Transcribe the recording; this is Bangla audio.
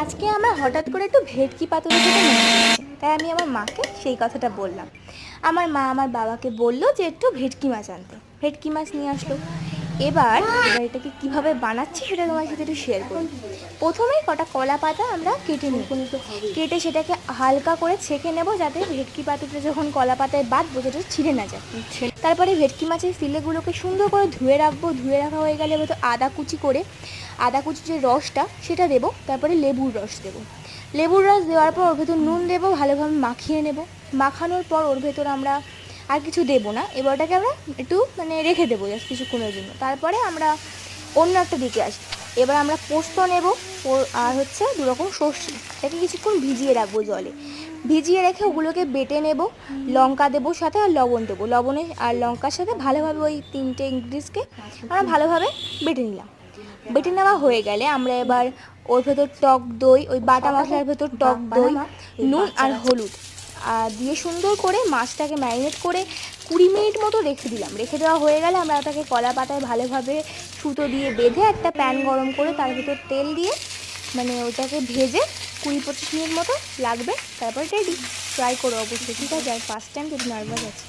আজকে আমার হঠাৎ করে একটু ভেটকি পাতুরি খেতে মনে হচ্ছে, তাই আমি আমার মাকে সেই কথাটা বললাম। আমার মা আমার বাবাকে বলল যে একটু ভেটকি মাছ আনতে, ভেটকি মাছ নিয়ে আসলো। এবার এবার এটাকে কীভাবে বানাচ্ছি সেটা তোমার সাথে একটু শেয়ার করি। প্রথমেই কটা কলা পাতা আমরা কেটে নেব, কেটে সেটাকে হালকা করে ছেঁকে নেব, যাতে ভেটকি পাতুরিটা যখন কলা পাতায় বাঁধবো সেটা ছিঁড়ে না যায়। তারপরে ভেটকি মাছের ফিলেগুলোকে সুন্দর করে ধুয়ে রাখবো। ধুয়ে রাখা হয়ে গেলে এবার তো আদা কুচি যে রসটা সেটা দেবো। তারপরে লেবুর রস দেবো। লেবুর রস দেওয়ার পর ওর ভেতর নুন দেবো, ভালোভাবে মাখিয়ে নেব। মাখানোর পর ওর ভেতর আমরা আর কিছু দেবো না, এবার ওটাকে আমরা একটু রেখে দেবো জাস্ট কিছুক্ষণের জন্য। তারপরে আমরা অন্য একটা দিকে আসি। এবার আমরা পোস্ত নেব আর হচ্ছে 2 রকম সর্ষে, এটাকে কিছুক্ষণ ভিজিয়ে রাখবো জলে। ভিজিয়ে রেখে ওগুলোকে বেটে নেব। লঙ্কা দেবো সাথে, আর লবণ দেবো। লবণে আর লঙ্কার সাথে ভালোভাবে ওই 3টে ইনগ্রিডিয়েন্টসকে আমরা ভালোভাবে বেটে নিলাম। বেটে নেওয়া হয়ে গেলে আমরা এবার ওর ভেতর টক দই, ওই বাটা মশলার ভেতর টক দই, নুন আর হলুদ দিয়ে সুন্দর করে মাছটাকে ম্যারিনেট করে 20 মিনিট মতো রেখে দিলাম। রেখে দেওয়া হয়ে গেলে আমরা ওটাকে কলা পাতায় ভালোভাবে সুতো দিয়ে বেঁধে একটা প্যান গরম করে তার ভেতর তেল দিয়ে ওটাকে ভেজে 20-25 মিনিট মতো লাগবে, তারপরে রেডি। ট্রাই করো অবশ্যই, ঠিক আছে? আর ফার্স্ট টাইম যদি নার্ভাস আছে।